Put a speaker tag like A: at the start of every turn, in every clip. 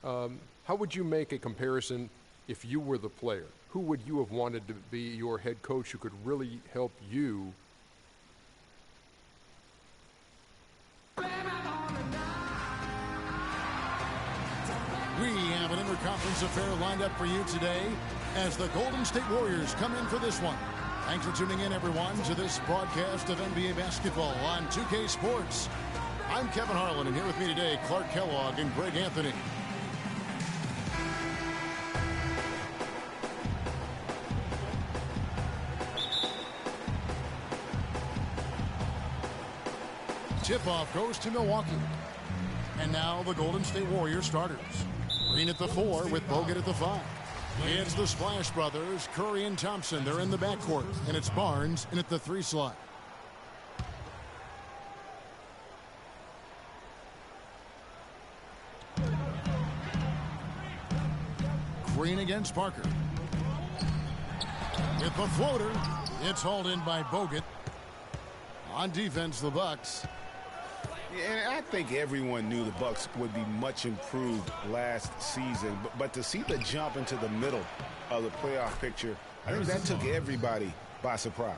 A: How would you make a comparison if you were the player? Who would you have wanted to be your head coach who could really help you?
B: We have an interconference affair lined up for you today as the Golden State Warriors come in for this one. Thanks for tuning in, everyone, to this broadcast of NBA basketball on 2K Sports. I'm Kevin Harlan, and here with me today, Clark Kellogg and Greg Anthony. Tip-off goes to Milwaukee. And now the Golden State Warriors starters. Green at the 4 with Bogut at the 5. It's the Splash Brothers, Curry and Thompson. They're in the backcourt. And it's Barnes in at the 3 slot. Green against Parker. With the floater. It's hauled in by Bogut. On defense, the Bucks.
C: And I think everyone knew the Bucks would be much improved last season. But to see the jump into the middle of the playoff picture, I think that took everybody by surprise.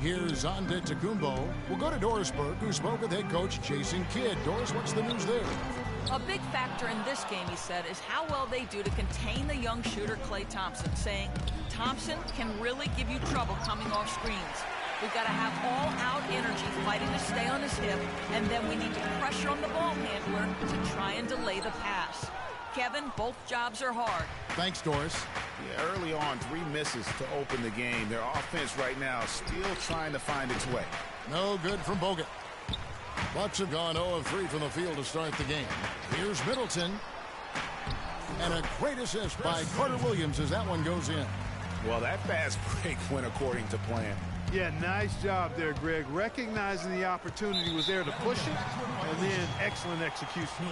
B: Here's Antetokounmpo. We'll go to Dorisburg, who spoke with head coach Jason Kidd. Doris, what's the news there?
D: A big factor in this game, he said, is how well they do to contain the young shooter Klay Thompson, saying Thompson can really give you trouble coming off screens. We've got to have all-out energy fighting to stay on his hip, and then we need to pressure on the ball handler to try and delay the pass. Kevin, both jobs are hard.
B: Thanks, Doris.
C: Yeah, early on, 3 misses to open the game. Their offense right now still trying to find its way.
B: No good from Bogut. Bucks have gone 0 of 3 from the field to start the game. Here's Middleton. And a great assist by Carter Williams as that one goes in.
C: Well, that fast break went according to plan.
E: Yeah, nice job there, Greg. Recognizing the opportunity was there to push it, and then excellent execution.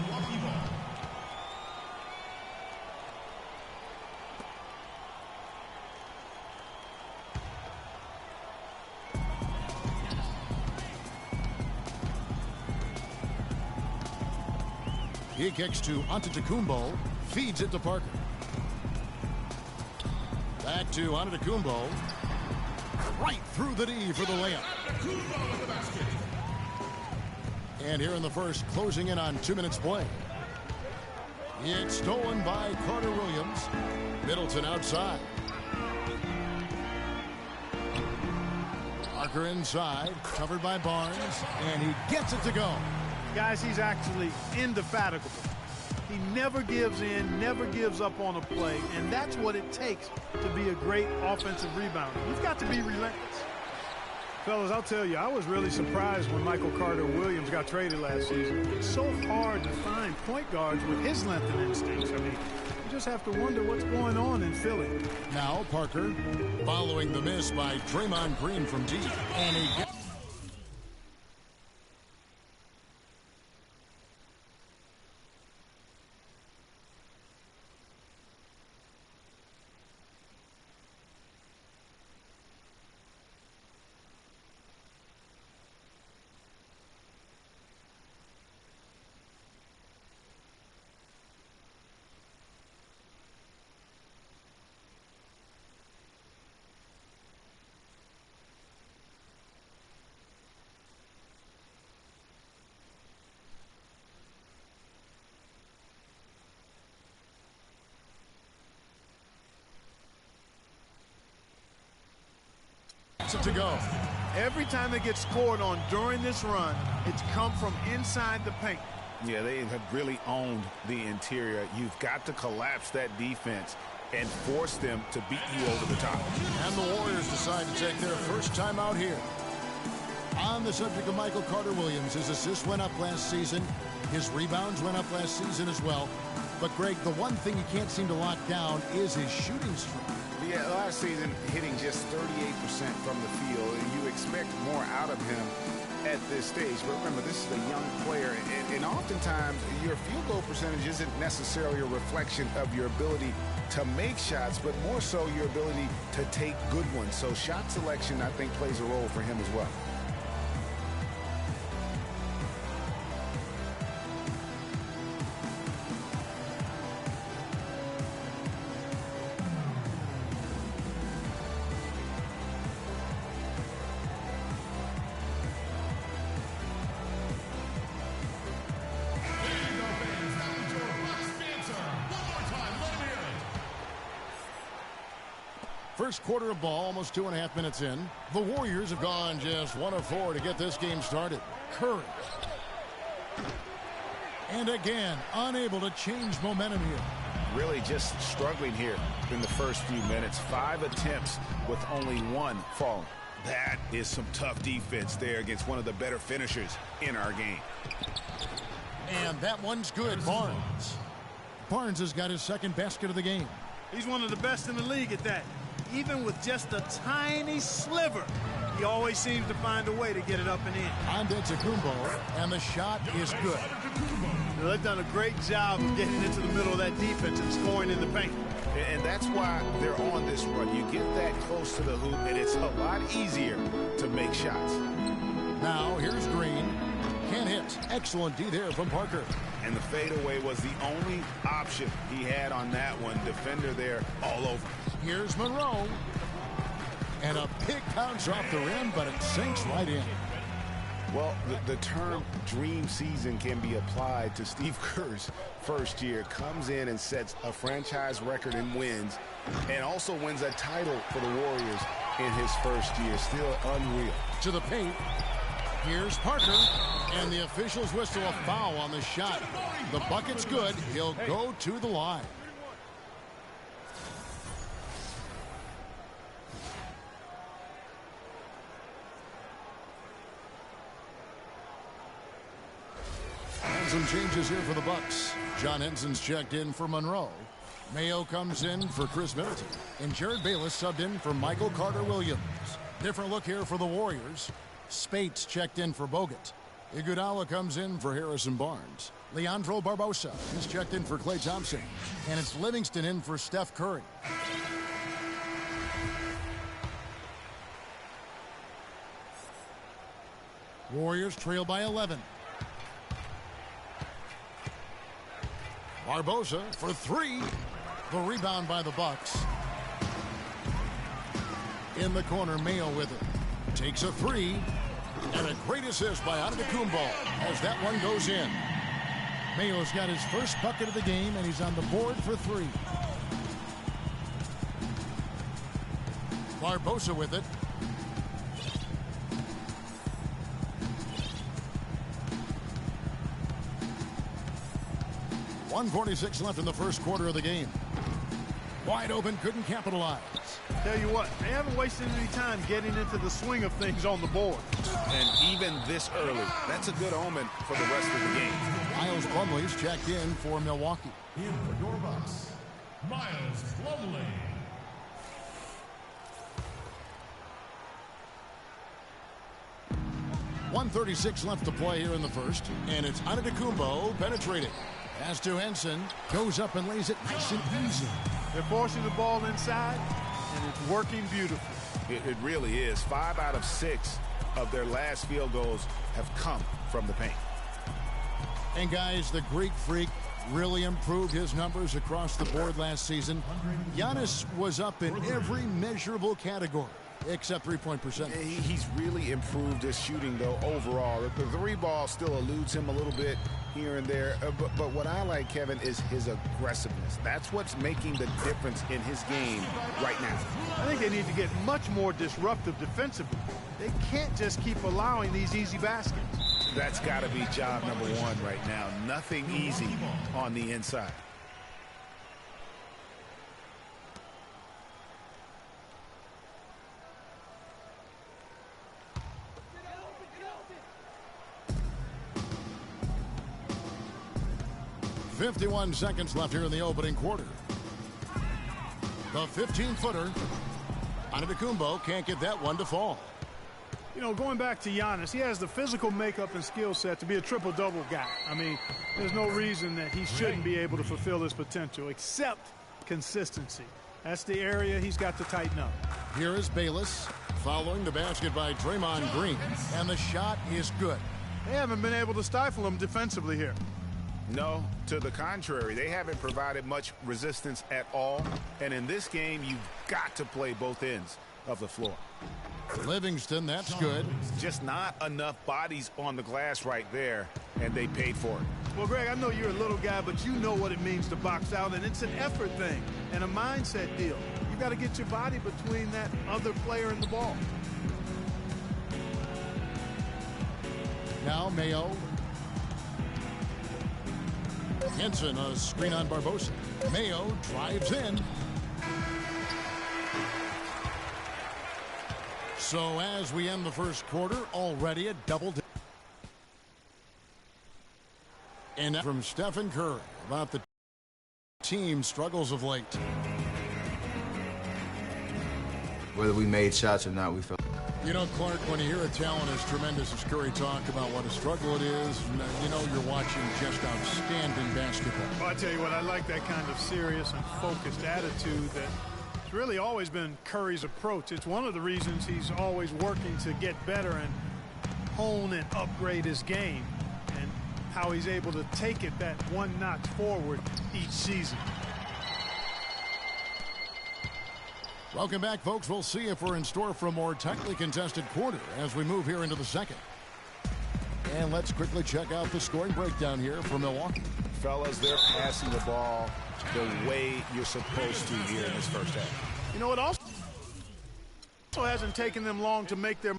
B: He kicks to Antetokounmpo, feeds it to Parker. Back to Antetokounmpo. Right through the D for the layup. And here in the first, closing in on 2 minutes play. It's stolen by Carter Williams. Middleton outside. Parker inside, covered by Barnes, and he gets it to go.
E: Guys, he's actually indefatigable. He never gives in, never gives up on a play, and that's what it takes to be a great offensive rebounder. You've got to be relentless. Fellas, I'll tell you, I was really surprised when Michael Carter Williams got traded last season. It's so hard to find point guards with his length and instincts. I mean, you just have to wonder what's going on in Philly.
B: Now Parker following the miss by Draymond Green from deep, and he gets it to go.
E: Every time they get scored on during this run, it's come from inside the paint.
C: Yeah, they have really owned the interior. You've got to collapse that defense and force them to beat you over the top.
B: And the Warriors decide to take their first time out here. On the subject of Michael Carter Williams, his assists went up last season. His rebounds went up last season as well. But, Greg, the one thing he can't seem to lock down is his shooting streak.
C: Yeah, last season hitting just 38% from the field, and you expect more out of him at this stage. But remember, this is a young player, and oftentimes your field goal percentage isn't necessarily a reflection of your ability to make shots, but more so your ability to take good ones. So shot selection, I think, plays a role for him as well.
B: First quarter of ball, almost 2.5 minutes in. The Warriors have gone just 1 of 4 to get this game started. Curry. And again, unable to change momentum here.
C: Really just struggling here in the first few minutes. 5 attempts with only 1 falling. That is some tough defense there against one of the better finishers in our game.
B: And that one's good. Barnes. Barnes has got his second basket of the game.
E: He's one of the best in the league at that. Even with just a tiny sliver, he always seems to find a way to get it up and in.
B: Antetokounmpo, and the shot is good.
E: They've done a great job of getting into the middle of that defense and scoring in the paint.
C: And that's why they're on this run. You get that close to the hoop, and it's a lot easier to make shots.
B: Now, here's Green. Can't hit. Excellent D there from Parker.
C: And the fadeaway was the only option he had on that one. Defender there all over.
B: Here's Monroe. And a big bounce off the rim, but it sinks right in.
C: Well, the term dream season can be applied to Steve Kerr's first year. Comes in and sets a franchise record in wins and also wins a title for the Warriors in his first year. Still unreal.
B: To the paint. Here's Parker. And the officials whistle a foul on the shot. The bucket's good. He'll go to the line. And some changes here for the Bucks. John Henson's checked in for Monroe. Mayo comes in for Chris Middleton. And Jared Bayless subbed in for Michael Carter-Williams. Different look here for the Warriors. Spates checked in for Bogut. Iguodala comes in for Harrison Barnes. Leandro Barbosa is checked in for Klay Thompson. And it's Livingston in for Steph Curry. Warriors trail by 11. Barbosa for 3. The rebound by the Bucks. In the corner, Mayo with it. Takes a 3. And a great assist by Antetokounmpo as that one goes in. Mayo's got his first bucket of the game, and he's on the board for 3. Barbosa with it. .146 left in the first quarter of the game. Wide open, couldn't capitalize.
E: Tell you what, they haven't wasted any time getting into the swing of things on the board.
C: And even this early, that's a good omen for the rest of the game.
B: Miles Plumlee's checked in for Milwaukee.
F: In for your Bucks, Miles Plumlee.
B: .136 left to play here in the first, and it's Antetokounmpo penetrating. Pass to Henson, goes up and lays it nice and easy.
E: They're forcing the ball inside, and it's working beautifully.
C: It really is. 5 out of 6 of their last field goals have come from the paint.
B: And guys, the Greek Freak really improved his numbers across the board last season. Giannis was up in every measurable category except three-point percentage.
C: He's really improved his shooting, though, overall. The 3 ball still eludes him a little bit here and there. But what I like, Kevin, is his aggressiveness. That's what's making the difference in his game right now.
E: I think they need to get much more disruptive defensively. They can't just keep allowing these easy baskets.
C: That's got to be job number 1 right now. Nothing easy on the inside.
B: .51 seconds left here in the opening quarter. The 15-footer. Antetokounmpo can't get that one to fall.
E: You know, going back to Giannis, he has the physical makeup and skill set to be a triple-double guy. I mean, there's no reason that he shouldn't be able to fulfill his potential, except consistency. That's the area he's got to tighten up.
B: Here is Bayless following the basket by Draymond Green, and the shot is good.
E: They haven't been able to stifle him defensively here.
C: No, to the contrary. They haven't provided much resistance at all. And in this game, you've got to play both ends of the floor.
B: Livingston, that's good.
C: Just not enough bodies on the glass right there, and they paid for it.
E: Well, Greg, I know you're a little guy, but you know what it means to box out, and it's an effort thing and a mindset deal. You got to get your body between that other player and the ball.
B: Now Mayo. Henson, a screen on Barbosa. Mayo drives in. So as we end the first quarter, already a double. And from Stephen Curry about the team struggles of late.
G: Whether we made shots or not, we felt.
B: You know, Clark, when you hear a talent as tremendous as Curry talk about what a struggle it is, you know you're watching just outstanding basketball.
E: Well, I tell you what, I like that kind of serious and focused attitude that's really always been Curry's approach. It's one of the reasons he's always working to get better and hone and upgrade his game, and how he's able to take it that one notch forward each season.
B: Welcome back, folks. We'll see if we're in store for a more tightly contested quarter as we move here into the second. And let's quickly check out the scoring breakdown here for Milwaukee.
C: Fellas, they're passing the ball the way you're supposed to here in this first half.
E: You know, it also hasn't taken them long to make their